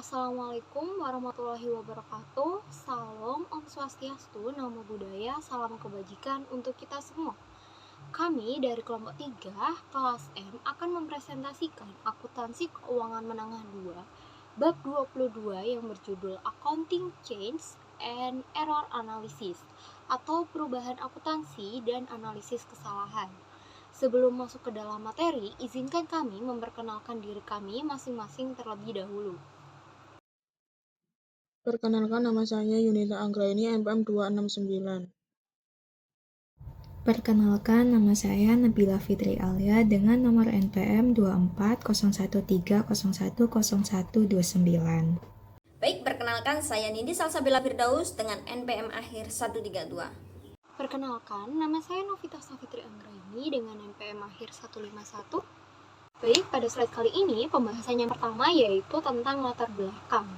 Assalamualaikum warahmatullahi wabarakatuh. Salam Om Swastiastu, Namo Buddhaya, salam kebajikan untuk kita semua. Kami dari kelompok 3 kelas M akan mempresentasikan akuntansi keuangan menengah 2 bab 22 yang berjudul Accounting Change and Error Analysis atau perubahan akuntansi dan analisis kesalahan. Sebelum masuk ke dalam materi, izinkan kami memperkenalkan diri kami masing-masing terlebih dahulu. Perkenalkan, nama saya Yunita Anggraini, NPM 269. Perkenalkan, nama saya Nabila Fitri Alia dengan nomor NPM 240130100129. Baik, perkenalkan saya Nindi Salsabila Firdaus dengan NPM akhir 132. Perkenalkan, nama saya Novita Safitri Anggraini dengan NPM akhir 151. Baik, pada slide kali ini pembahasan yang pertama yaitu tentang latar belakang.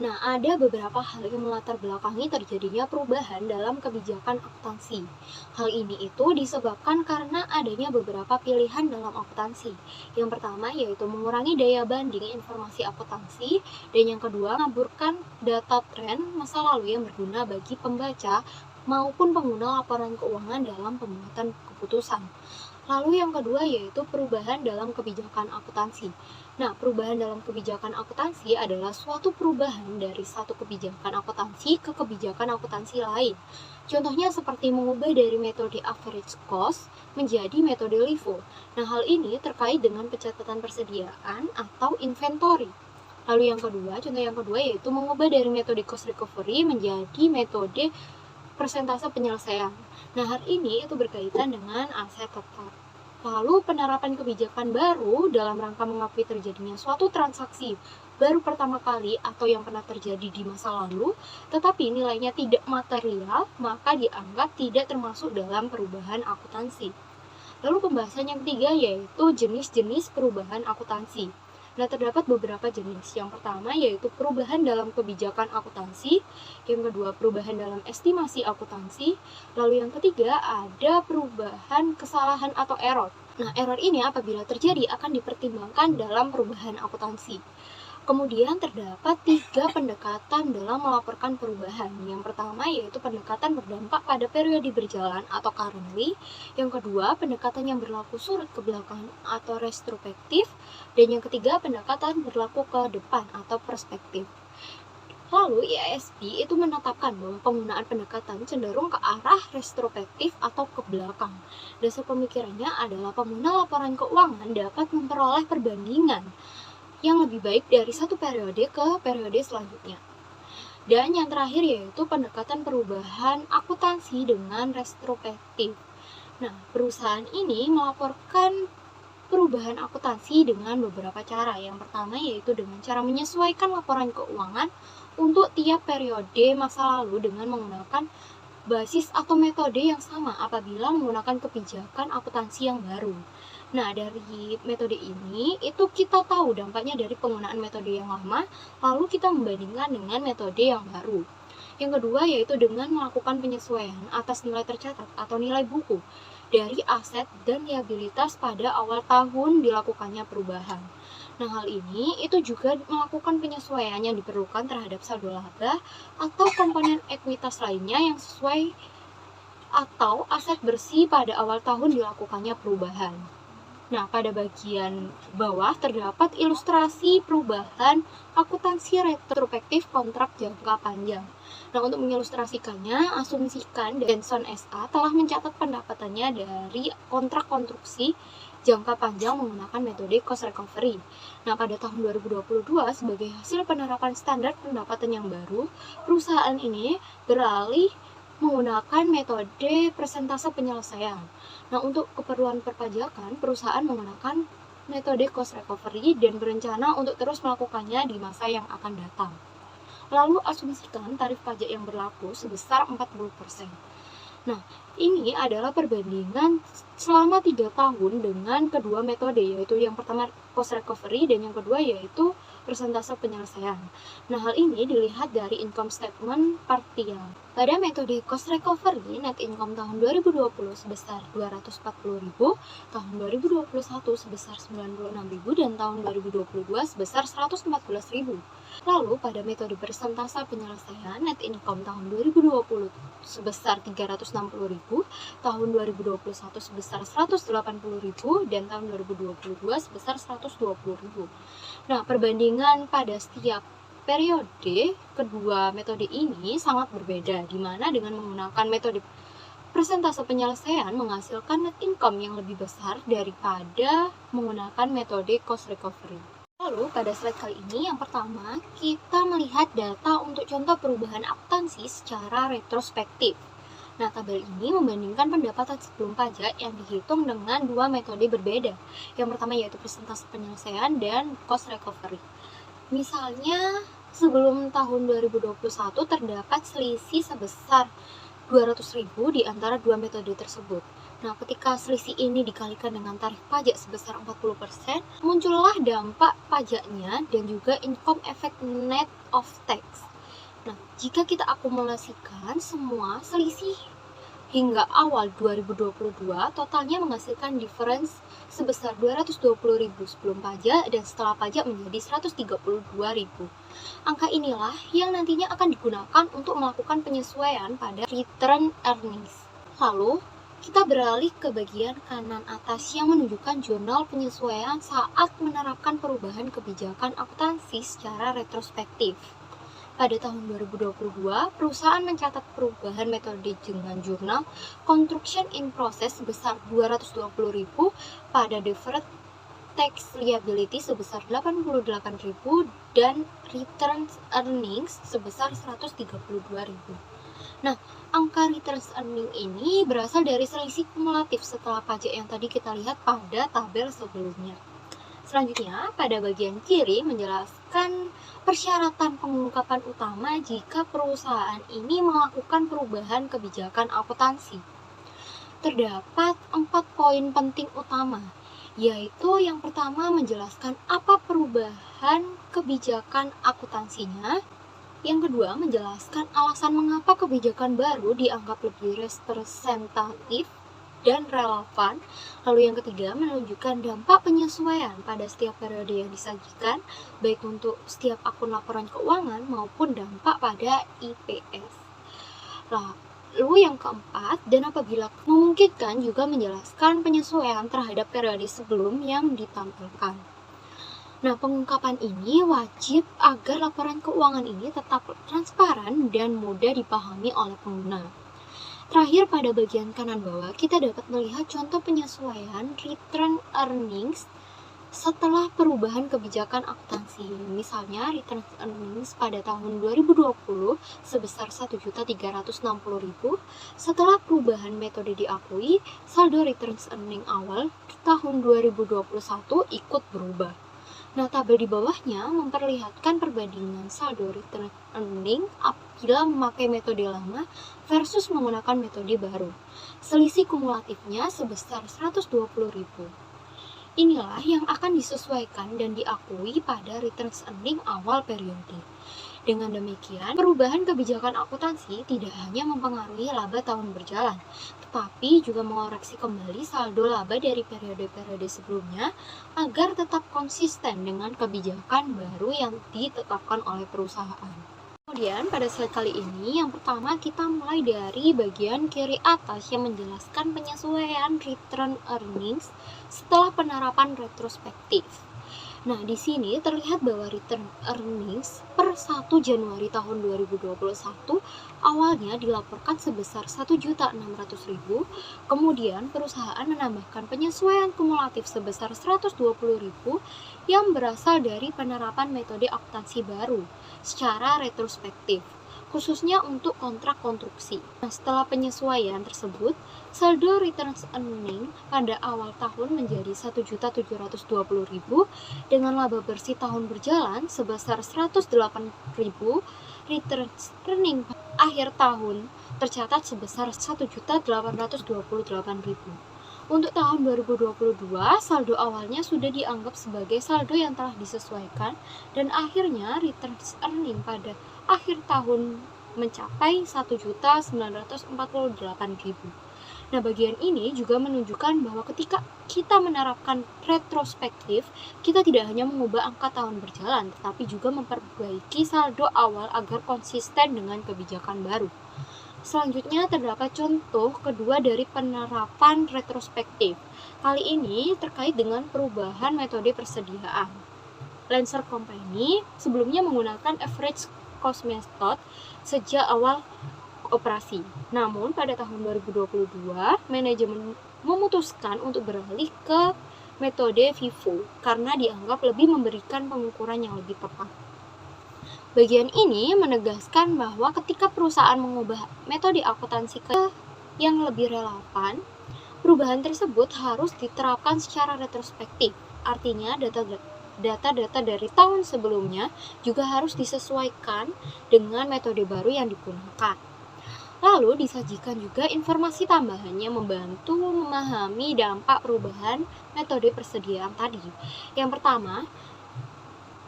Nah, ada beberapa hal yang melatar belakangi terjadinya perubahan dalam kebijakan akuntansi. Hal ini itu disebabkan karena adanya beberapa pilihan dalam akuntansi. Yang pertama yaitu mengurangi daya banding informasi akuntansi, dan yang kedua mengaburkan data tren masa lalu yang berguna bagi pembaca maupun pengguna laporan keuangan dalam pembuatan keputusan. Lalu yang kedua yaitu perubahan dalam kebijakan akuntansi. Nah, perubahan dalam kebijakan akuntansi adalah suatu perubahan dari satu kebijakan akuntansi ke kebijakan akuntansi lain. Contohnya seperti mengubah dari metode average cost menjadi metode LIFO. Nah, hal ini terkait dengan pencatatan persediaan atau inventory. Lalu yang kedua, contoh yang kedua yaitu mengubah dari metode cost recovery menjadi metode persentase penyelesaian. Nah, hal ini itu berkaitan dengan aset tetap. Lalu penerapan kebijakan baru dalam rangka mengakui terjadinya suatu transaksi baru pertama kali atau yang pernah terjadi di masa lalu, tetapi nilainya tidak material, maka dianggap tidak termasuk dalam perubahan akuntansi. Lalu pembahasan yang ketiga yaitu jenis-jenis perubahan akuntansi. Nah, terdapat beberapa jenis. Yang pertama yaitu perubahan dalam kebijakan akuntansi, yang kedua perubahan dalam estimasi akuntansi, lalu yang ketiga ada perubahan kesalahan atau error. Nah, error ini apabila terjadi akan dipertimbangkan dalam perubahan akuntansi. Kemudian terdapat 3 pendekatan dalam melaporkan perubahan. Yang pertama yaitu pendekatan berdampak pada periode berjalan atau currently. Yang kedua, pendekatan yang berlaku surut ke belakang atau retrospektif. Dan yang ketiga, pendekatan berlaku ke depan atau perspektif. Lalu IASB itu menetapkan bahwa penggunaan pendekatan cenderung ke arah retrospektif atau ke belakang. Dasar pemikirannya adalah pengguna laporan keuangan dapat memperoleh perbandingan yang lebih baik dari satu periode ke periode selanjutnya. Dan yang terakhir yaitu pendekatan perubahan akuntansi dengan retrospektif. Nah, perusahaan ini melaporkan perubahan akuntansi dengan beberapa cara. Yang pertama yaitu dengan cara menyesuaikan laporan keuangan untuk tiap periode masa lalu dengan menggunakan basis atau metode yang sama apabila menggunakan kebijakan akuntansi yang baru. Nah, dari metode ini, itu kita tahu dampaknya dari penggunaan metode yang lama, lalu kita membandingkan dengan metode yang baru. Yang kedua, yaitu dengan melakukan penyesuaian atas nilai tercatat atau nilai buku dari aset dan liabilitas pada awal tahun dilakukannya perubahan. Nah, hal ini itu juga melakukan penyesuaian yang diperlukan terhadap saldo laba atau komponen ekuitas lainnya yang sesuai atau aset bersih pada awal tahun dilakukannya perubahan. Nah, pada bagian bawah terdapat ilustrasi perubahan akuntansi retrospektif kontrak jangka panjang. Nah, untuk mengilustrasikannya, asumsikan Benson SA telah mencatat pendapatannya dari kontrak konstruksi jangka panjang menggunakan metode cost recovery. Nah, pada tahun 2022, sebagai hasil penerapan standar pendapatan yang baru, perusahaan ini beralih menggunakan metode persentase penyelesaian. Nah, untuk keperluan perpajakan, perusahaan menggunakan metode cost recovery dan berencana untuk terus melakukannya di masa yang akan datang. Lalu asumsikan tarif pajak yang berlaku sebesar 40%. Nah, ini adalah perbandingan selama 3 tahun dengan kedua metode, yaitu yang pertama cost recovery dan yang kedua yaitu persentase penyelesaian. Nah, hal ini dilihat dari income statement parsial. Pada metode cost recovery, net income tahun 2020 sebesar 240.000, tahun 2021 sebesar 96.000 dan tahun 2022 sebesar 114.000. Lalu pada metode persentase penyelesaian net income tahun 2020 sebesar 360.000, tahun 2021 sebesar 180.000, dan tahun 2022 sebesar 120.000. Nah, perbandingan pada setiap periode kedua metode ini sangat berbeda, di mana dengan menggunakan metode persentase penyelesaian menghasilkan net income yang lebih besar daripada menggunakan metode cost recovery. Lalu pada slide kali ini yang pertama kita melihat data untuk contoh perubahan akuntansi secara retrospektif. Nah, tabel ini membandingkan pendapatan sebelum pajak yang dihitung dengan dua metode berbeda. Yang pertama yaitu persentase penyelesaian dan cost recovery. Misalnya sebelum tahun 2021 terdapat selisih sebesar 200.000 di antara dua metode tersebut. Nah, ketika selisih ini dikalikan dengan tarif pajak sebesar 40%, muncullah dampak pajaknya dan juga income effect net of tax. Nah, jika kita akumulasikan semua selisih hingga awal 2022, totalnya menghasilkan difference sebesar 220.000 sebelum pajak dan setelah pajak menjadi 132.000. Angka inilah yang nantinya akan digunakan untuk melakukan penyesuaian pada return earnings. Lalu, kita beralih ke bagian kanan atas yang menunjukkan jurnal penyesuaian saat menerapkan perubahan kebijakan akuntansi secara retrospektif. Pada tahun 2022, perusahaan mencatat perubahan metode dengan jurnal Construction in Process sebesar 220.000 pada deferred tax liability sebesar 88.000 dan return earnings sebesar 132.000. Nah, angka return earnings ini berasal dari selisih kumulatif setelah pajak yang tadi kita lihat pada tabel sebelumnya. Selanjutnya, pada bagian kiri menjelaskan persyaratan pengungkapan utama jika perusahaan ini melakukan perubahan kebijakan akuntansi. Terdapat 4 poin penting utama, yaitu yang pertama menjelaskan apa perubahan kebijakan akuntansinya, yang kedua menjelaskan alasan mengapa kebijakan baru dianggap lebih representatif dan relevan. Lalu yang ketiga menunjukkan dampak penyesuaian pada setiap periode yang disajikan, baik untuk setiap akun laporan keuangan maupun dampak pada IPS. Lalu yang keempat, dan apabila memungkinkan juga menjelaskan penyesuaian terhadap periode sebelum yang ditampilkan. Nah, pengungkapan ini wajib agar laporan keuangan ini tetap transparan dan mudah dipahami oleh pengguna. Terakhir, pada bagian kanan bawah, kita dapat melihat contoh penyesuaian return earnings setelah perubahan kebijakan akuntansi. Misalnya, return earnings pada tahun 2020 sebesar 1.360.000. Setelah perubahan metode diakui, saldo return earnings awal tahun 2021 ikut berubah. Nah, tabel di bawahnya memperlihatkan perbandingan saldo return earnings apabila memakai metode lama versus menggunakan metode baru. Selisih kumulatifnya sebesar 120.000. Inilah yang akan disesuaikan dan diakui pada return earnings awal periode. Dengan demikian, perubahan kebijakan akuntansi tidak hanya mempengaruhi laba tahun berjalan, tetapi juga mengoreksi kembali saldo laba dari periode-periode sebelumnya agar tetap konsisten dengan kebijakan baru yang ditetapkan oleh perusahaan. Kemudian pada slide kali ini, yang pertama kita mulai dari bagian kiri atas yang menjelaskan penyesuaian return earnings setelah penerapan retrospektif. Nah, di sini terlihat bahwa return earnings per 1 Januari tahun 2021 awalnya dilaporkan sebesar 1.600.000, kemudian perusahaan menambahkan penyesuaian kumulatif sebesar 120.000 yang berasal dari penerapan metode akuntansi baru secara retrospektif, khususnya untuk kontrak konstruksi. Nah, setelah penyesuaian tersebut, saldo return earnings pada awal tahun menjadi 1.720.000 dengan laba bersih tahun berjalan sebesar 108.000. Return earnings akhir tahun tercatat sebesar 1.828.000. Untuk tahun 2022, saldo awalnya sudah dianggap sebagai saldo yang telah disesuaikan dan akhirnya return earnings pada akhir tahun mencapai 1.948.000. Nah, bagian ini juga menunjukkan bahwa ketika kita menerapkan retrospektif, kita tidak hanya mengubah angka tahun berjalan, tetapi juga memperbaiki saldo awal agar konsisten dengan kebijakan baru. Selanjutnya terdapat contoh kedua dari penerapan retrospektif. Kali ini terkait dengan perubahan metode persediaan. Lancer Company sebelumnya menggunakan average cost method sejak awal operasi. Namun pada tahun 2022, manajemen memutuskan untuk beralih ke metode FIFO karena dianggap lebih memberikan pengukuran yang lebih tepat. Bagian ini menegaskan bahwa ketika perusahaan mengubah metode akuntansi ke yang lebih relevan, perubahan tersebut harus diterapkan secara retrospektif. Artinya data-data dari tahun sebelumnya juga harus disesuaikan dengan metode baru yang digunakan. Lalu disajikan juga informasi tambahan yang membantu memahami dampak perubahan metode persediaan tadi. Yang pertama,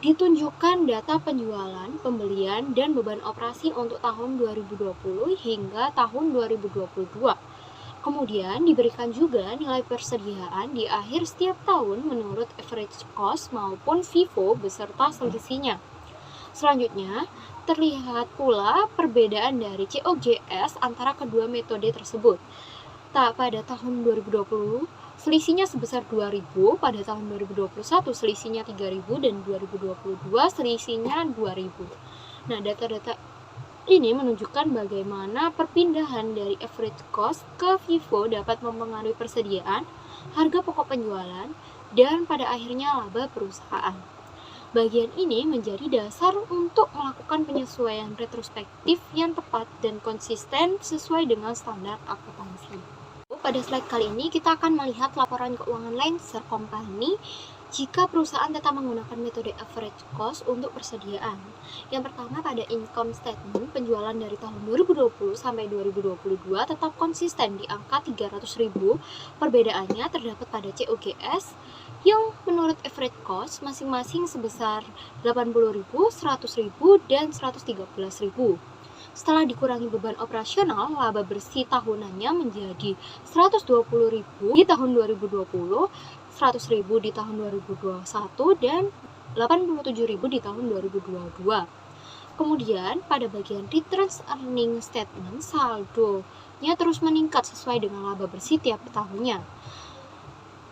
ditunjukkan data penjualan, pembelian, dan beban operasi untuk tahun 2020 hingga tahun 2022. Kemudian diberikan juga nilai persediaan di akhir setiap tahun menurut average cost maupun FIFO beserta selisihnya. Selanjutnya, terlihat pula perbedaan dari COGS antara kedua metode tersebut. Pada tahun 2020, selisihnya sebesar 2.000, pada tahun 2021 selisihnya 3.000, dan 2022 selisihnya 2.000. Nah, data-data ini menunjukkan bagaimana perpindahan dari average cost ke FIFO dapat mempengaruhi persediaan, harga pokok penjualan, dan pada akhirnya laba perusahaan. Bagian ini menjadi dasar untuk melakukan penyesuaian retrospektif yang tepat dan konsisten sesuai dengan standar akuntansi. Pada slide kali ini kita akan melihat laporan keuangan Lancer Company jika perusahaan tetap menggunakan metode average cost untuk persediaan. Yang pertama, pada income statement, penjualan dari tahun 2020 sampai 2022 tetap konsisten di angka 300.000. Perbedaannya terdapat pada COGS yang menurut average cost masing-masing sebesar 80.000, 100.000, dan 113.000. Setelah dikurangi beban operasional, laba bersih tahunannya menjadi 120.000 di tahun 2020, 100.000 di tahun 2021, dan 87.000 di tahun 2022. Kemudian pada bagian returns earning statement, saldonya terus meningkat sesuai dengan laba bersih tiap tahunnya.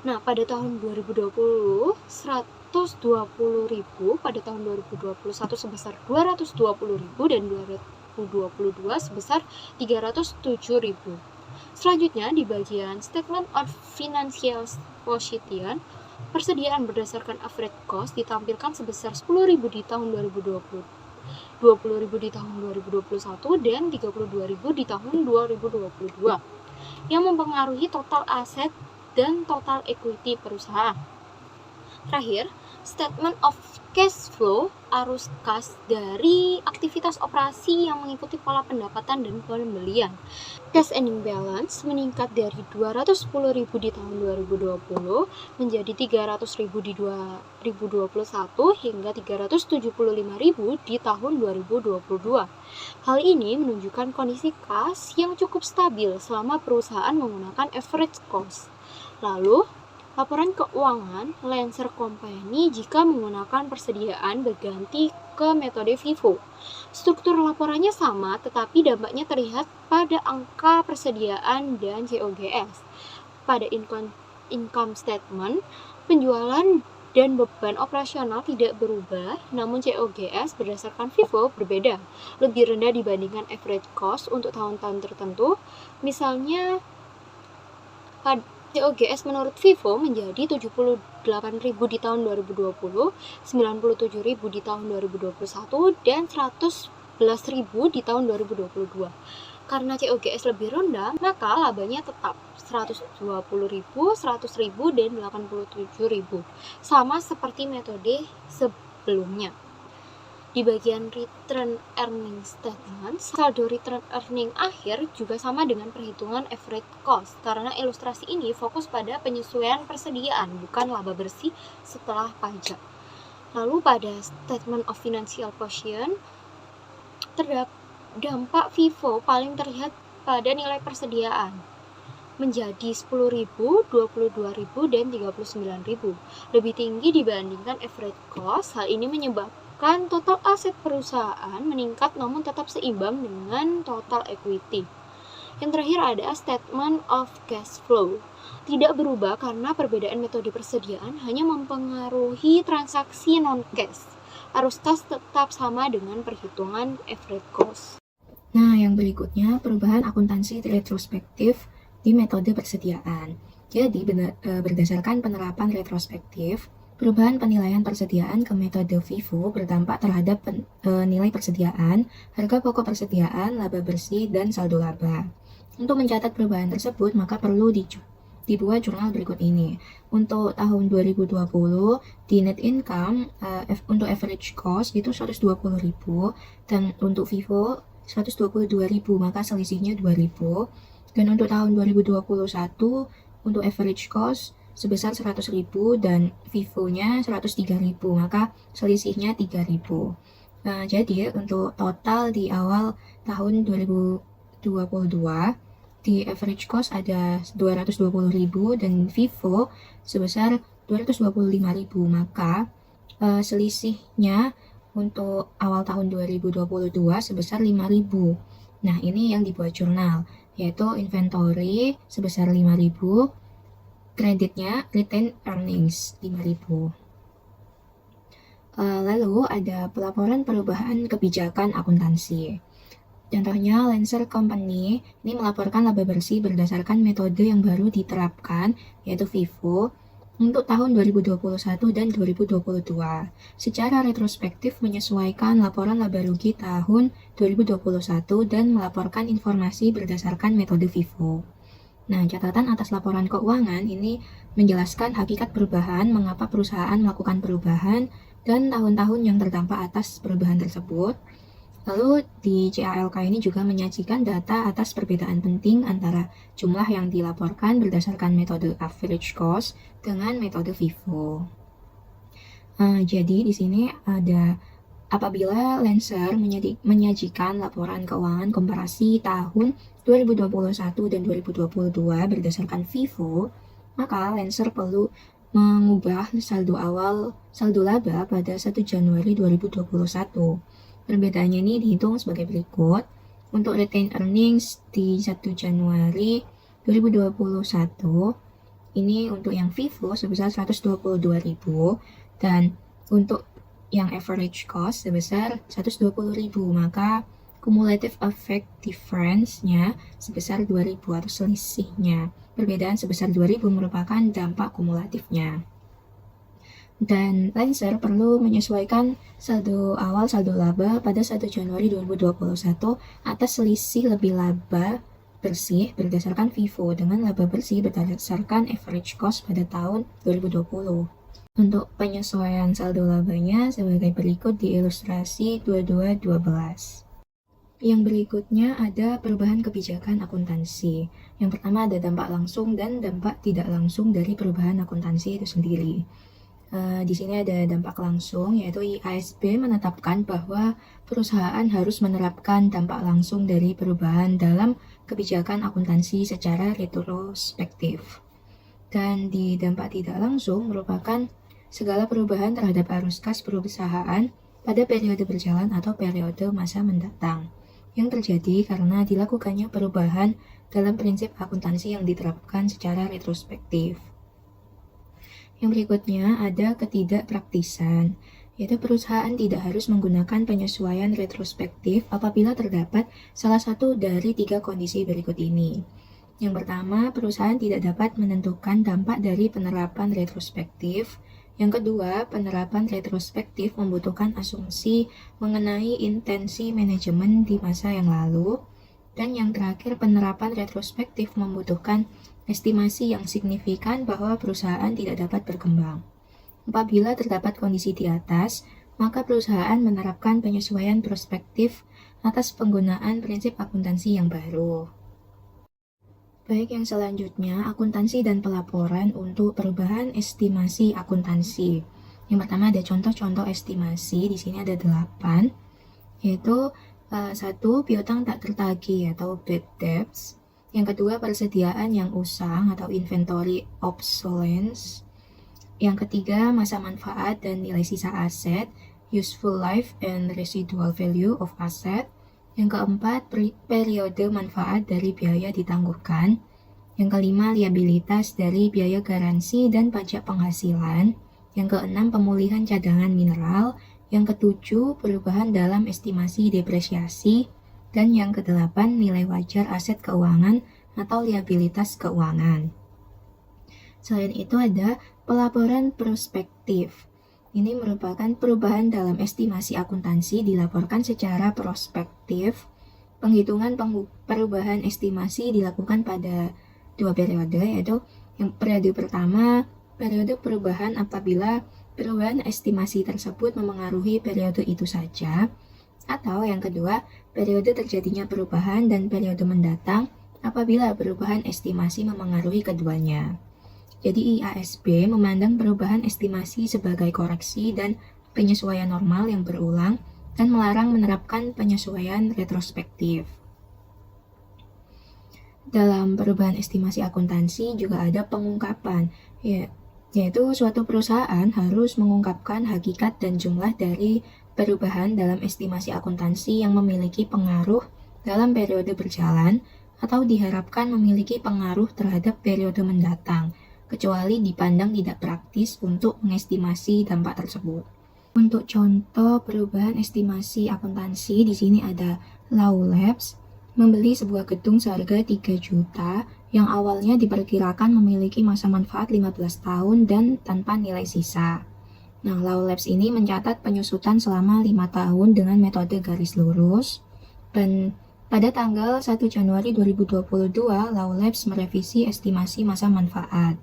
Nah, pada tahun 2020, 120.000, pada tahun 2021 sebesar 220.000, dan 2022 sebesar 307.000. Selanjutnya, di bagian Statement of Financial Position, persediaan berdasarkan average cost ditampilkan sebesar 10.000 di tahun 2020, 20.000 di tahun 2021, dan 32.000 di tahun 2022, yang mempengaruhi total aset dan total equity perusahaan. Terakhir, statement of cash flow, arus kas dari aktivitas operasi yang mengikuti pola pendapatan dan pembelian. Cash ending balance meningkat dari 210.000 di tahun 2020 menjadi 300.000 di 2021 hingga 375.000 di tahun 2022. Hal ini menunjukkan kondisi kas yang cukup stabil selama perusahaan menggunakan average cost. Lalu, laporan keuangan Lancer Company jika menggunakan persediaan berganti ke metode FIFO. Struktur laporannya sama, tetapi dampaknya terlihat pada angka persediaan dan COGS. Pada income statement, penjualan dan beban operasional tidak berubah, namun COGS berdasarkan FIFO berbeda, lebih rendah dibandingkan average cost untuk tahun-tahun tertentu. Misalnya, COGS menurut FIFO menjadi 78.000 di tahun 2020, 97.000 di tahun 2021, dan 111.000 di tahun 2022. Karena COGS lebih rendah, maka labanya tetap 120.000, 100.000, dan 87.000. Sama seperti metode sebelumnya. Di bagian return earning statement, saldo return earning akhir juga sama dengan perhitungan average cost, karena ilustrasi ini fokus pada penyesuaian persediaan, bukan laba bersih setelah pajak. Lalu pada statement of financial position, dampak FIFO paling terlihat pada nilai persediaan. menjadi 10.000, 22.000, dan 39.000. Lebih tinggi dibandingkan average cost. Hal ini menyebabkan total aset perusahaan meningkat namun tetap seimbang dengan total equity. Yang terakhir ada statement of cash flow. Tidak berubah karena perbedaan metode persediaan hanya mempengaruhi transaksi non-cash. Arus kas tetap sama dengan perhitungan average cost. Nah, yang berikutnya perubahan akuntansi retrospektif di metode persediaan. Jadi, berdasarkan penerapan retrospektif, perubahan penilaian persediaan ke metode FIFO berdampak terhadap nilai persediaan, harga pokok persediaan, laba bersih, dan saldo laba. Untuk mencatat perubahan tersebut, maka perlu dibuat jurnal berikut ini. Untuk tahun 2020, di net income untuk average cost itu 120.000, dan untuk FIFO 122.000, maka selisihnya 2.000. Dan untuk tahun 2021 untuk average cost sebesar 100.000 dan FIFO-nya 103.000, maka selisihnya 3.000. Jadi untuk total di awal tahun 2022 di average cost ada 220.000 dan FIFO sebesar 225.000, maka selisihnya untuk awal tahun 2022 sebesar 5.000. Nah, ini yang dibuat jurnal, yaitu inventory sebesar 5.000, kreditnya retained earnings 5.000. Lalu ada pelaporan perubahan kebijakan akuntansi. Contohnya, Lancer Company ini melaporkan laba bersih berdasarkan metode yang baru diterapkan, yaitu FIFO, untuk tahun 2021 dan 2022. Secara retrospektif menyesuaikan laporan laba rugi tahun 2021 dan melaporkan informasi berdasarkan metode FIFO. Nah, catatan atas laporan keuangan ini menjelaskan hakikat perubahan, mengapa perusahaan melakukan perubahan, dan tahun-tahun yang terdampak atas perubahan tersebut. Lalu di CALK ini juga menyajikan data atas perbedaan penting antara jumlah yang dilaporkan berdasarkan metode average cost dengan metode FIFO. Jadi di sini ada apabila Lancer menyajikan laporan keuangan komparasi tahun 2021 dan 2022 berdasarkan FIFO, maka Lancer perlu mengubah saldo laba pada 1 Januari 2021. Perbedaannya ini dihitung sebagai berikut. Untuk retained earnings di 1 Januari 2021, ini untuk yang FIFO sebesar 122.000, dan untuk yang average cost sebesar 120.000, maka cumulative effect difference-nya sebesar 2.000 atau selisihnya. Perbedaan sebesar 2.000 merupakan dampak kumulatifnya. Dan Lancer perlu menyesuaikan saldo laba pada 1 Januari 2021 atas selisih lebih laba bersih berdasarkan FIFO dengan laba bersih berdasarkan average cost pada tahun 2020. Untuk penyesuaian saldo labanya sebagai berikut di ilustrasi 2212. Yang berikutnya ada perubahan kebijakan akuntansi. Yang pertama ada dampak langsung dan dampak tidak langsung dari perubahan akuntansi itu sendiri. Di sini ada dampak langsung, yaitu IASB menetapkan bahwa perusahaan harus menerapkan dampak langsung dari perubahan dalam kebijakan akuntansi secara retrospektif. Dan di dampak tidak langsung merupakan segala perubahan terhadap arus kas perusahaan pada periode berjalan atau periode masa mendatang yang terjadi karena dilakukannya perubahan dalam prinsip akuntansi yang diterapkan secara retrospektif. Yang berikutnya ada ketidakpraktisan, yaitu perusahaan tidak harus menggunakan penyesuaian retrospektif apabila terdapat salah satu dari 3 kondisi berikut ini. Yang pertama, perusahaan tidak dapat menentukan dampak dari penerapan retrospektif. Yang kedua, penerapan retrospektif membutuhkan asumsi mengenai intensi manajemen di masa yang lalu. Dan yang terakhir, penerapan retrospektif membutuhkan estimasi yang signifikan bahwa perusahaan tidak dapat berkembang. Apabila terdapat kondisi di atas, maka perusahaan menerapkan penyesuaian prospektif atas penggunaan prinsip akuntansi yang baru. Baik, yang selanjutnya, akuntansi dan pelaporan untuk perubahan estimasi akuntansi. Yang pertama ada contoh-contoh estimasi, di sini ada 8, yaitu 1. Piutang tak tertagih atau bad debts. Yang kedua, persediaan yang usang atau inventory obsolescence. Yang ketiga, masa manfaat dan nilai sisa aset, useful life and residual value of asset. Yang keempat, periode manfaat dari biaya ditangguhkan. Yang kelima, liabilitas dari biaya garansi dan pajak penghasilan. Yang keenam, pemulihan cadangan mineral. Yang ketujuh, perubahan dalam estimasi depresiasi. Dan yang kedelapan, nilai wajar aset keuangan atau liabilitas keuangan. Selain itu ada pelaporan prospektif. Ini merupakan perubahan dalam estimasi akuntansi dilaporkan secara prospektif. Penghitungan perubahan estimasi dilakukan pada 2 periode, yaitu yang periode pertama, periode perubahan apabila perubahan estimasi tersebut memengaruhi periode itu saja. Atau yang kedua, periode terjadinya perubahan dan periode mendatang apabila perubahan estimasi memengaruhi keduanya. Jadi IASB memandang perubahan estimasi sebagai koreksi dan penyesuaian normal yang berulang dan melarang menerapkan penyesuaian retrospektif. Dalam perubahan estimasi akuntansi juga ada pengungkapan, yaitu suatu perusahaan harus mengungkapkan hakikat dan jumlah dari perubahan dalam estimasi akuntansi yang memiliki pengaruh dalam periode berjalan atau diharapkan memiliki pengaruh terhadap periode mendatang, kecuali dipandang tidak praktis untuk mengestimasi dampak tersebut. Untuk contoh perubahan estimasi akuntansi, di sini ada Law Labs membeli sebuah gedung seharga 3 juta yang awalnya diperkirakan memiliki masa manfaat 15 tahun dan tanpa nilai sisa. Nah, Law Labs ini mencatat penyusutan selama 5 tahun dengan metode garis lurus, dan pada tanggal 1 Januari 2022, Law Labs merevisi estimasi masa manfaat.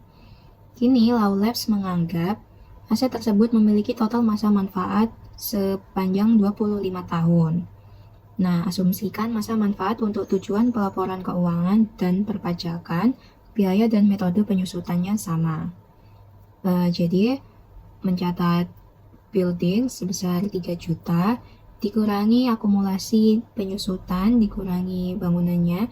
Kini, Law Labs menganggap aset tersebut memiliki total masa manfaat sepanjang 25 tahun. Nah, asumsikan masa manfaat untuk tujuan pelaporan keuangan dan perpajakan, biaya dan metode penyusutannya sama. Jadi, mencatat building sebesar 3 juta, dikurangi akumulasi penyusutan, dikurangi bangunannya,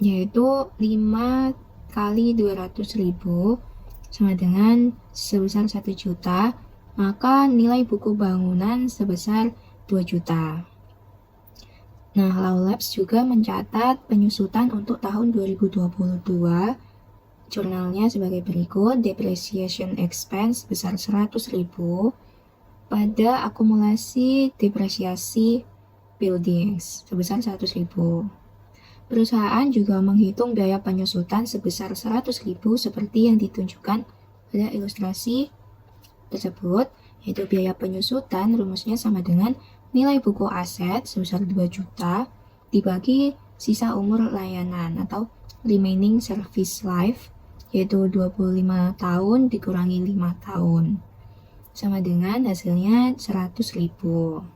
yaitu 5 kali 200.000 sama dengan sebesar 1 juta, maka nilai buku bangunan sebesar 2 juta. Nah, Law Labs juga mencatat penyusutan untuk tahun 2022. Jurnalnya sebagai berikut: depreciation expense sebesar 100.000 pada akumulasi depresiasi buildings sebesar 100.000. Perusahaan juga menghitung biaya penyusutan sebesar 100.000 seperti yang ditunjukkan pada ilustrasi tersebut, yaitu biaya penyusutan rumusnya sama dengan nilai buku aset sebesar 2 juta dibagi sisa umur layanan atau remaining service life, yaitu 25 tahun dikurangi 5 tahun, sama dengan hasilnya 100.000.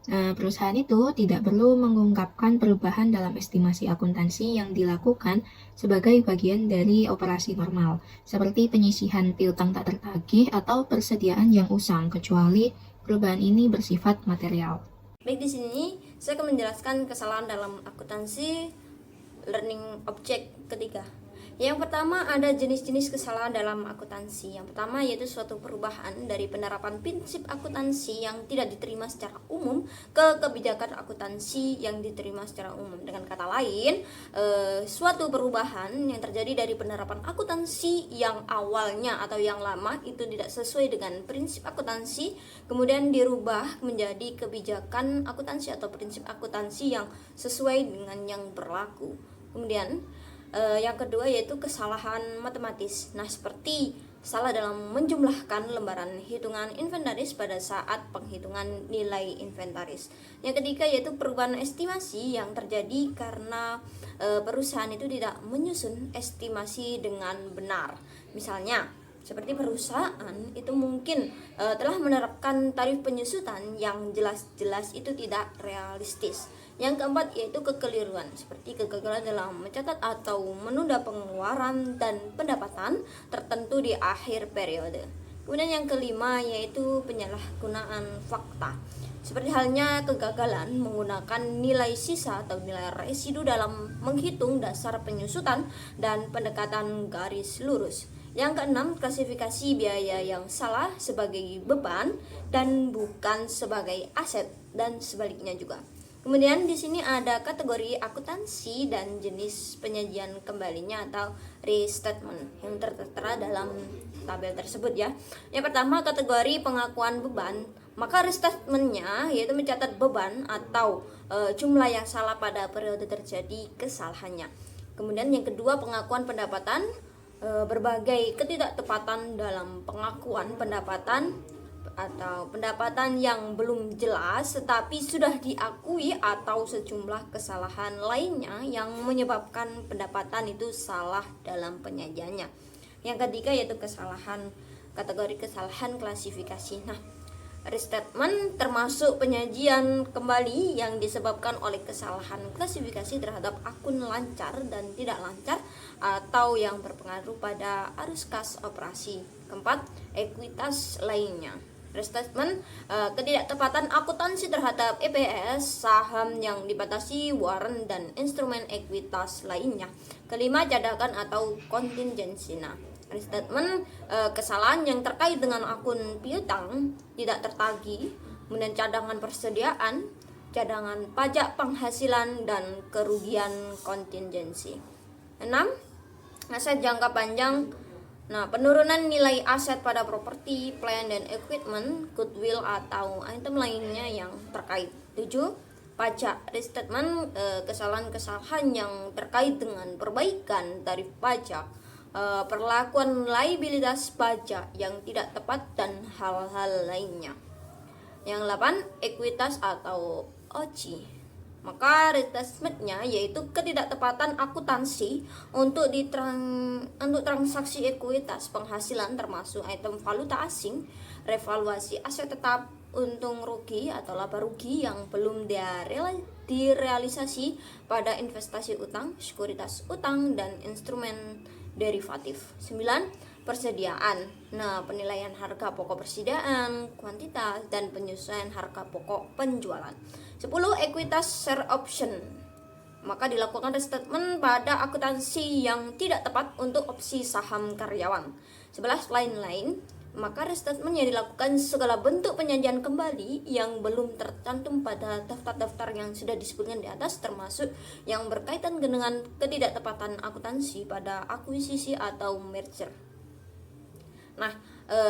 Nah, perusahaan itu tidak perlu mengungkapkan perubahan dalam estimasi akuntansi yang dilakukan sebagai bagian dari operasi normal, seperti penyisihan piutang tak tertagih atau persediaan yang usang, kecuali perubahan ini bersifat material. Baik, di sini saya akan menjelaskan kesalahan dalam akuntansi learning object ketiga. Yang pertama, ada jenis-jenis kesalahan dalam akuntansi. Yang pertama yaitu suatu perubahan dari penerapan prinsip akuntansi yang tidak diterima secara umum ke kebijakan akuntansi yang diterima secara umum. Dengan kata lain, suatu perubahan yang terjadi dari penerapan akuntansi yang awalnya atau yang lama itu tidak sesuai dengan prinsip akuntansi, kemudian dirubah menjadi kebijakan akuntansi atau prinsip akuntansi yang sesuai dengan yang berlaku. Kemudian yang kedua yaitu kesalahan matematis. Nah, seperti salah dalam menjumlahkan lembaran hitungan inventaris pada saat penghitungan nilai inventaris. Yang ketiga yaitu perubahan estimasi yang terjadi karena perusahaan itu tidak menyusun estimasi dengan benar. Misalnya, seperti perusahaan itu mungkin telah menerapkan tarif penyusutan yang jelas-jelas itu tidak realistis. Yang keempat yaitu kekeliruan, seperti kegagalan dalam mencatat atau menunda pengeluaran dan pendapatan tertentu di akhir periode. Kemudian yang kelima yaitu penyalahgunaan fakta. Seperti halnya kegagalan menggunakan nilai sisa atau nilai residu dalam menghitung dasar penyusutan dan pendekatan garis lurus. Yang keenam, klasifikasi biaya yang salah sebagai beban dan bukan sebagai aset dan sebaliknya juga. Kemudian di sini ada kategori akuntansi dan jenis penyajian kembalinya atau restatement yang tertera dalam tabel tersebut ya. Yang pertama, kategori pengakuan beban. Maka restatementnya yaitu mencatat beban atau jumlah yang salah pada periode terjadi kesalahannya. Kemudian yang kedua, pengakuan pendapatan. Berbagai ketidaktepatan dalam pengakuan pendapatan atau pendapatan yang belum jelas tetapi sudah diakui atau sejumlah kesalahan lainnya yang menyebabkan pendapatan itu salah dalam penyajiannya. Yang ketiga yaitu kategori kesalahan klasifikasi. Nah, restatement termasuk penyajian kembali yang disebabkan oleh kesalahan klasifikasi terhadap akun lancar dan tidak lancar atau yang berpengaruh pada arus kas operasi. Keempat, ekuitas lainnya. Restatement, ketidaktepatan akuntansi terhadap EPS, saham yang dibatasi, warrant dan instrumen ekuitas lainnya. Kelima, cadangan atau kontingensi. Nah, restatement, kesalahan yang terkait dengan akun piutang tidak tertagih, kemudian cadangan persediaan, cadangan pajak penghasilan dan kerugian kontingensi. 6. Aset jangka panjang. Nah, penurunan nilai aset pada properti, plant dan equipment, goodwill atau item lainnya yang terkait. 7. Pajak restatement, kesalahan-kesalahan yang terkait dengan perbaikan tarif pajak, perlakuan liabilitas pajak yang tidak tepat dan hal-hal lainnya. Yang 8, ekuitas atau OC. Maka restatementnya yaitu ketidaktepatan akuntansi untuk transaksi ekuitas penghasilan termasuk item valuta asing, revaluasi aset tetap, untung rugi atau laba rugi yang belum direalisasi pada investasi utang, sekuritas utang dan instrumen derivatif. 9. Persediaan. Nah, penilaian harga pokok persediaan, kuantitas dan penyesuaian harga pokok penjualan. 10. Ekuitas share option. Maka dilakukan restatement pada akuntansi yang tidak tepat untuk opsi saham karyawan. 11. Lain-lain. Maka restatement yang dilakukan segala bentuk penyajian kembali yang belum tercantum pada daftar-daftar yang sudah disebutkan di atas, termasuk yang berkaitan dengan ketidaktepatan akuntansi pada akuisisi atau merger. Nah,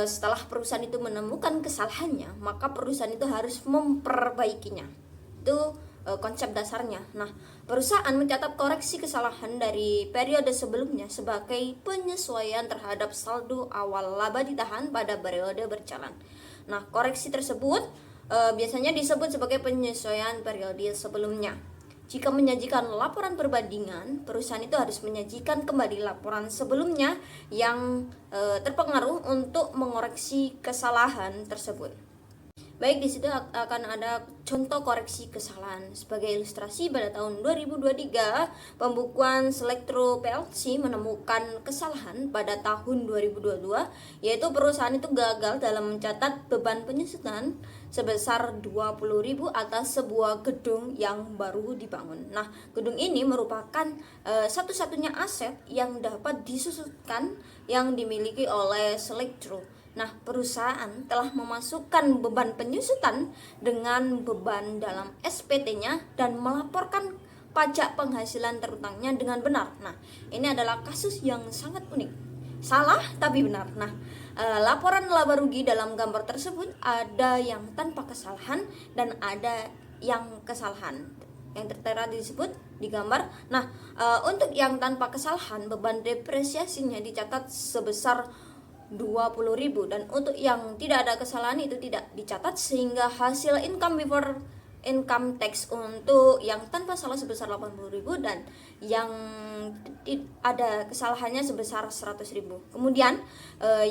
setelah perusahaan itu menemukan kesalahannya, maka perusahaan itu harus memperbaikinya. Itu konsep dasarnya. Nah, perusahaan mencatat koreksi kesalahan dari periode sebelumnya sebagai penyesuaian terhadap saldo awal laba ditahan pada periode berjalan. Nah, koreksi tersebut biasanya disebut sebagai penyesuaian periode sebelumnya. Jika menyajikan laporan perbandingan, perusahaan itu harus menyajikan kembali laporan sebelumnya yang terpengaruh untuk mengoreksi kesalahan tersebut. Baik, di situ akan ada contoh koreksi kesalahan. Sebagai ilustrasi, pada tahun 2023, pembukuan Selektro PLC menemukan kesalahan pada tahun 2022, yaitu perusahaan itu gagal dalam mencatat beban penyusutan sebesar 20.000 atas sebuah gedung yang baru dibangun. Nah, gedung ini merupakan satu-satunya aset yang dapat disusutkan yang dimiliki oleh Selektro. Nah, perusahaan telah memasukkan beban penyusutan dengan beban dalam SPT-nya dan melaporkan pajak penghasilan terutangnya dengan benar. Nah, ini adalah kasus yang sangat unik. Salah tapi benar. Nah, laporan laba rugi dalam gambar tersebut ada yang tanpa kesalahan dan ada yang kesalahan. Yang tertera disebut di gambar. Nah, untuk yang tanpa kesalahan, beban depresiasinya dicatat sebesar 20.000 dan untuk yang tidak ada kesalahan itu tidak dicatat, sehingga hasil income before income tax untuk yang tanpa salah sebesar 80.000 dan yang ada kesalahannya sebesar 100.000. Kemudian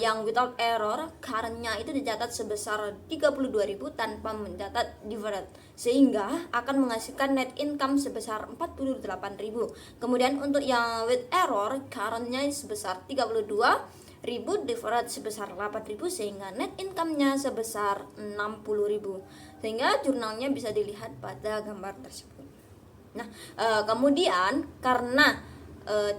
yang without error current-nya itu dicatat sebesar 32.000 tanpa mencatat deferred, sehingga akan menghasilkan net income sebesar 48.000. Kemudian untuk yang with error current-nya sebesar 32, divert sebesar 8.000 sehingga net income-nya sebesar 60.000. Sehingga jurnalnya bisa dilihat pada gambar tersebut. Nah, kemudian karena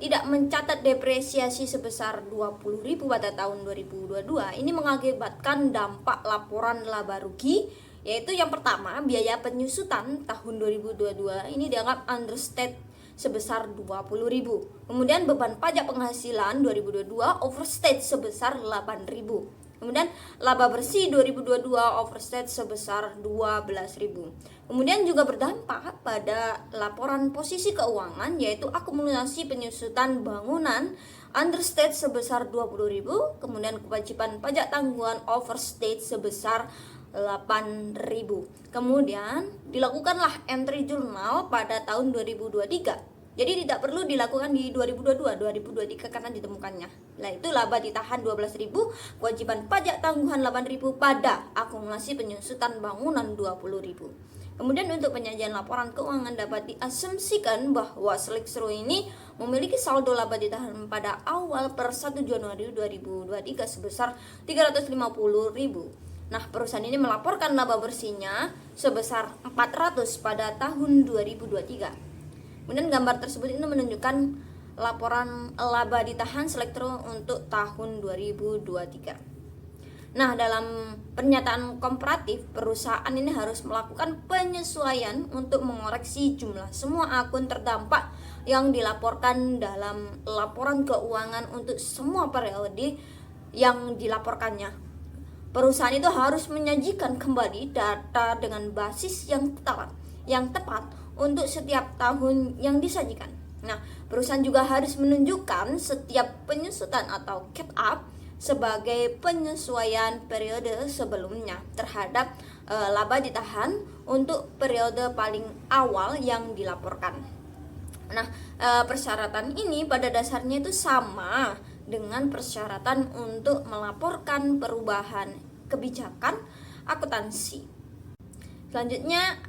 tidak mencatat depresiasi sebesar 20.000 pada tahun 2022, ini mengakibatkan dampak laporan laba rugi, yaitu yang pertama, biaya penyusutan tahun 2022 ini dianggap understate sebesar 20.000. Kemudian beban pajak penghasilan 2022 overstate sebesar 8.000. Kemudian laba bersih 2022 overstate sebesar 12.000. Kemudian juga berdampak pada laporan posisi keuangan, yaitu akumulasi penyusutan bangunan understate sebesar 20.000. Kemudian kewajiban pajak tanggungan overstate sebesar 8.000. Kemudian dilakukanlah entry jurnal pada tahun 2023. Jadi tidak perlu dilakukan di 2023 karena ditemukannya. Nah, itu laba ditahan 12.000, kewajiban pajak tanggungan 8.000 pada akumulasi penyusutan bangunan 20.000. Kemudian untuk penyajian laporan keuangan dapat diasumsikan bahwa Slicksro ini memiliki saldo laba ditahan pada awal per 1 Januari 2023 sebesar 350.000. Nah, perusahaan ini melaporkan laba bersihnya sebesar 400 pada tahun 2023. Kemudian gambar tersebut ini menunjukkan laporan laba ditahan Slicksro untuk tahun 2023. Nah, dalam pernyataan komparatif, perusahaan ini harus melakukan penyesuaian untuk mengoreksi jumlah semua akun terdampak yang dilaporkan dalam laporan keuangan untuk semua periode yang dilaporkannya. Perusahaan itu harus menyajikan kembali data dengan basis yang tepat untuk setiap tahun yang disajikan. Nah, perusahaan juga harus menunjukkan setiap penyusutan atau catch up sebagai penyesuaian periode sebelumnya terhadap laba ditahan untuk periode paling awal yang dilaporkan. Nah, persyaratan ini pada dasarnya itu sama dengan persyaratan untuk melaporkan perubahan kebijakan akuntansi. Selanjutnya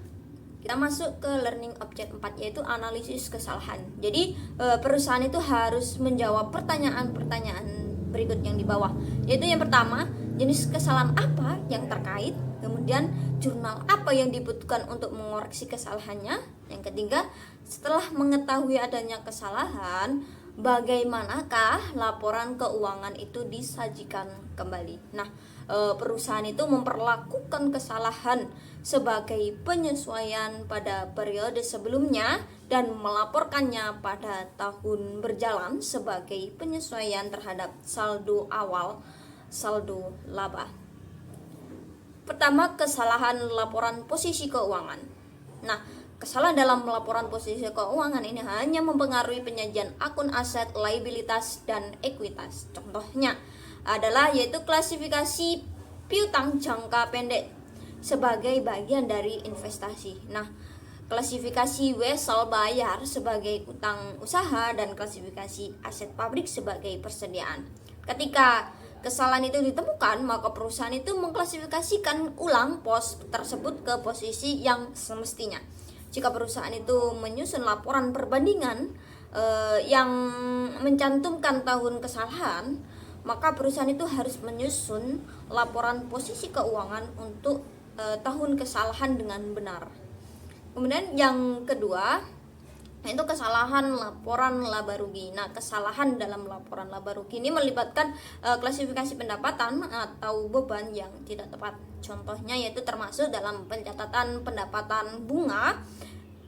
kita masuk ke learning object 4, yaitu analisis kesalahan. Jadi perusahaan itu harus menjawab pertanyaan-pertanyaan berikut yang di bawah, yaitu yang pertama, jenis kesalahan apa yang terkait, kemudian jurnal apa yang dibutuhkan untuk mengoreksi kesalahannya, yang ketiga, setelah mengetahui adanya kesalahan, bagaimanakah laporan keuangan itu disajikan kembali. Nah, perusahaan itu memperlakukan kesalahan sebagai penyesuaian pada periode sebelumnya dan melaporkannya pada tahun berjalan sebagai penyesuaian terhadap saldo awal, saldo laba. Pertama, kesalahan laporan posisi keuangan. Nah, kesalahan dalam laporan posisi keuangan ini hanya mempengaruhi penyajian akun aset, liabilitas, dan ekuitas. Contohnya adalah yaitu klasifikasi piutang jangka pendek sebagai bagian dari investasi. Nah, klasifikasi wesel bayar sebagai utang usaha dan klasifikasi aset pabrik sebagai persediaan. Ketika kesalahan itu ditemukan, maka perusahaan itu mengklasifikasikan ulang pos tersebut ke posisi yang semestinya. Jika perusahaan itu menyusun laporan perbandingan yang mencantumkan tahun kesalahan, maka perusahaan itu harus menyusun laporan posisi keuangan untuk tahun kesalahan dengan benar. Kemudian yang kedua, yaitu kesalahan laporan laba rugi. Nah, kesalahan dalam laporan laba rugi ini melibatkan klasifikasi pendapatan atau beban yang tidak tepat. Contohnya yaitu termasuk dalam pencatatan pendapatan bunga.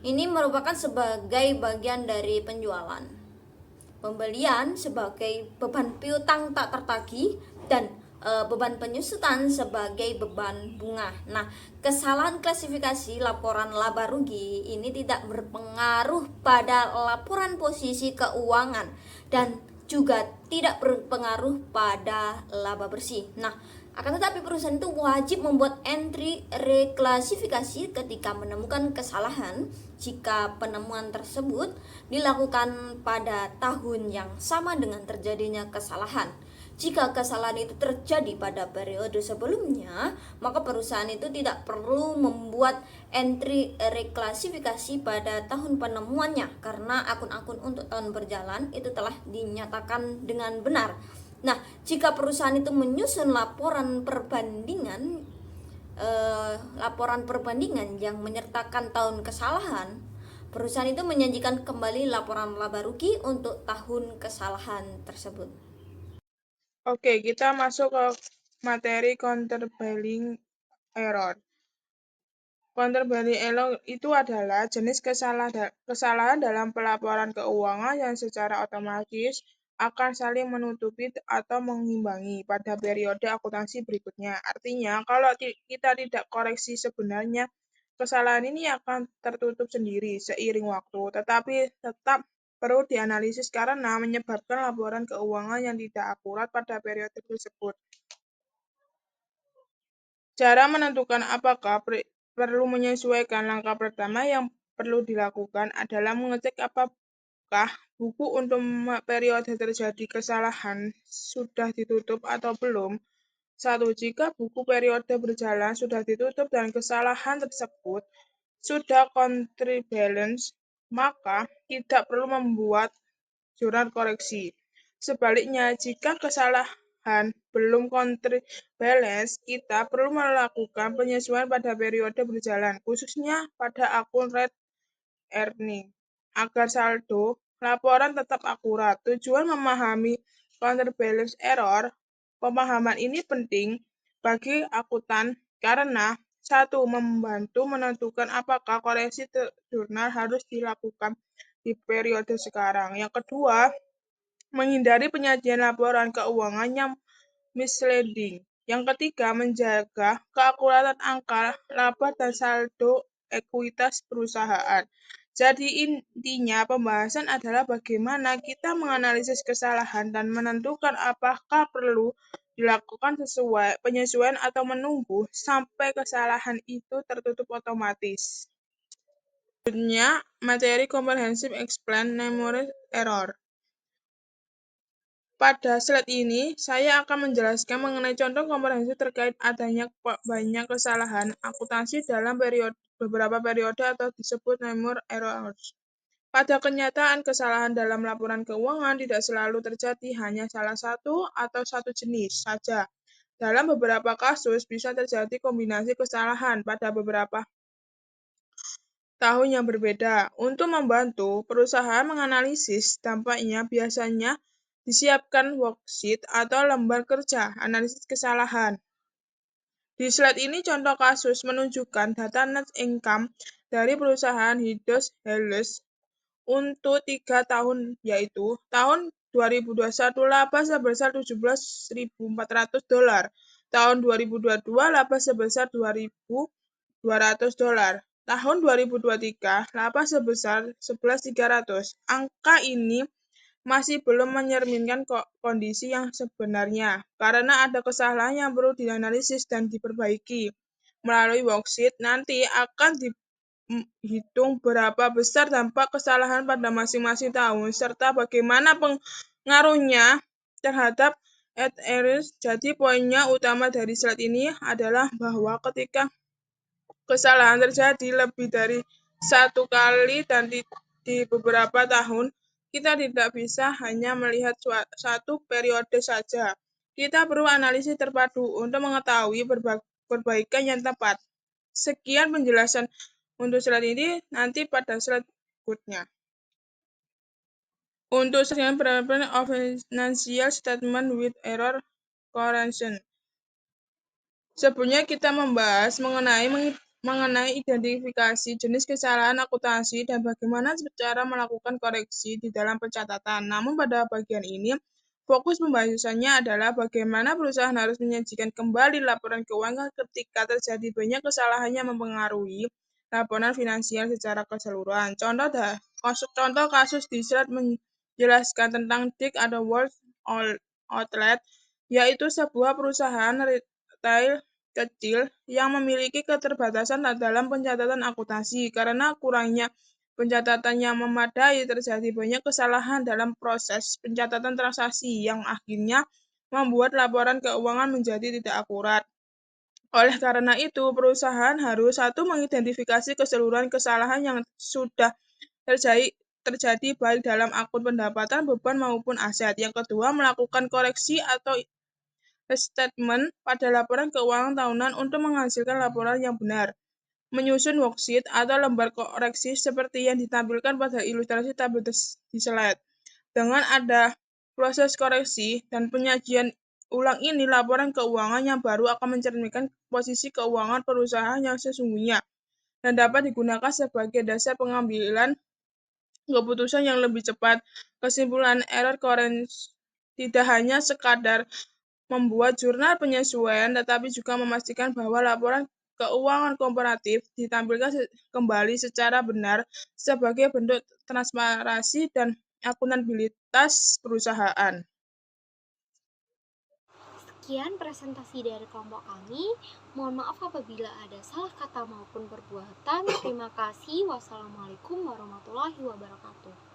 Ini merupakan sebagai bagian dari penjualan. Pembelian sebagai beban piutang tak tertagih dan beban penyusutan sebagai beban bunga. Nah, kesalahan klasifikasi laporan laba rugi ini tidak berpengaruh pada laporan posisi keuangan dan juga tidak berpengaruh pada laba bersih. Nah, akan tetapi perusahaan itu wajib membuat entry reklasifikasi ketika menemukan kesalahan jika penemuan tersebut dilakukan pada tahun yang sama dengan terjadinya kesalahan. Jika kesalahan itu terjadi pada periode sebelumnya, maka perusahaan itu tidak perlu membuat entry reklasifikasi pada tahun penemuannya karena akun-akun untuk tahun berjalan itu telah dinyatakan dengan benar Nah, jika perusahaan itu menyusun laporan perbandingan yang menyertakan tahun kesalahan, perusahaan itu menyajikan kembali laporan laba rugi untuk tahun kesalahan tersebut. Oke, kita masuk ke materi countervailing error. Countervailing error itu adalah jenis kesalahan dalam pelaporan keuangan yang secara otomatis akan saling menutupi atau mengimbangi pada periode akuntansi berikutnya. Artinya, kalau kita tidak koreksi sebenarnya, kesalahan ini akan tertutup sendiri seiring waktu, tetapi tetap perlu dianalisis karena menyebabkan laporan keuangan yang tidak akurat pada periode tersebut. Cara menentukan apakah perlu menyesuaikan. Langkah pertama yang perlu dilakukan adalah mengecek apakah buku untuk periode terjadi kesalahan sudah ditutup atau belum. 1. Jika buku periode berjalan sudah ditutup dan kesalahan tersebut sudah counterbalance, maka tidak perlu membuat jurnal koreksi. Sebaliknya, jika kesalahan belum counterbalance, kita perlu melakukan penyesuaian pada periode berjalan, khususnya pada akun red earning, agar saldo laporan tetap akurat. Tujuan memahami counterbalance error. Pemahaman ini penting bagi akuntan karena 1. Membantu menentukan apakah koreksi jurnal harus dilakukan di periode sekarang. Yang kedua, menghindari penyajian laporan keuangan yang misleading. Yang ketiga, menjaga keakuratan angka laba dan saldo ekuitas perusahaan. Jadi intinya pembahasan adalah bagaimana kita menganalisis kesalahan dan menentukan apakah perlu dilakukan penyesuaian atau menunggu sampai kesalahan itu tertutup otomatis. Selanjutnya, materi comprehensive explain numerous error. Pada slide ini, saya akan menjelaskan mengenai contoh komprehensif terkait adanya banyak kesalahan akuntansi dalam beberapa periode atau disebut numerous errors. Pada kenyataan, kesalahan dalam laporan keuangan tidak selalu terjadi hanya salah satu atau satu jenis saja. Dalam beberapa kasus, bisa terjadi kombinasi kesalahan pada beberapa tahun yang berbeda. Untuk membantu perusahaan menganalisis dampaknya, biasanya disiapkan worksheet atau lembar kerja analisis kesalahan. Di slide ini contoh kasus menunjukkan data net income dari perusahaan Hidros Helles untuk 3 tahun, yaitu tahun 2021 laba sebesar $17.400, tahun 2022 laba sebesar $2.200, tahun 2023 laba sebesar $11.300. Angka ini masih belum mencerminkan kondisi yang sebenarnya, karena ada kesalahan yang perlu dianalisis dan diperbaiki. Melalui worksheet, nanti akan dihitung berapa besar dampak kesalahan pada masing-masing tahun, serta bagaimana pengaruhnya terhadap ARS. Jadi poinnya utama dari slide ini adalah bahwa ketika kesalahan terjadi lebih dari satu kali dan di beberapa tahun, kita tidak bisa hanya melihat satu periode saja. Kita perlu analisis terpadu untuk mengetahui perbaikan yang tepat. Sekian penjelasan untuk slide ini, nanti pada slide berikutnya. Untuk sekian penerapan of financial statement with error correction. Sebelumnya kita membahas mengenai identifikasi jenis kesalahan akuntansi dan bagaimana cara melakukan koreksi di dalam pencatatan. Namun pada bagian ini, fokus pembahasannya adalah bagaimana perusahaan harus menyajikan kembali laporan keuangan ketika terjadi banyak kesalahan yang mempengaruhi laporan finansial secara keseluruhan. Contoh kasus di slide menjelaskan tentang Dick atau World Outlet, yaitu sebuah perusahaan retail kecil yang memiliki keterbatasan dalam pencatatan akuntansi. Karena kurangnya pencatatan yang memadai, terjadi banyak kesalahan dalam proses pencatatan transaksi yang akhirnya membuat laporan keuangan menjadi tidak akurat. Oleh karena itu, perusahaan harus 1. Mengidentifikasi keseluruhan kesalahan yang sudah terjadi terjadi baik dalam akun pendapatan, beban maupun aset. Yang kedua, melakukan koreksi atau restatement pada laporan keuangan tahunan untuk menghasilkan laporan yang benar. Menyusun worksheet atau lembar koreksi seperti yang ditampilkan pada ilustrasi tabel di slide. Dengan ada proses koreksi dan penyajian ulang ini, laporan keuangan yang baru akan mencerminkan posisi keuangan perusahaan yang sesungguhnya dan dapat digunakan sebagai dasar pengambilan keputusan yang lebih cepat. Kesimpulan, error correction tidak hanya sekadar membuat jurnal penyesuaian, tetapi juga memastikan bahwa laporan keuangan komparatif ditampilkan kembali secara benar sebagai bentuk transparansi dan akuntabilitas perusahaan. Sekian presentasi dari kelompok kami. Mohon maaf apabila ada salah kata maupun perbuatan. Terima kasih. Wassalamualaikum warahmatullahi wabarakatuh.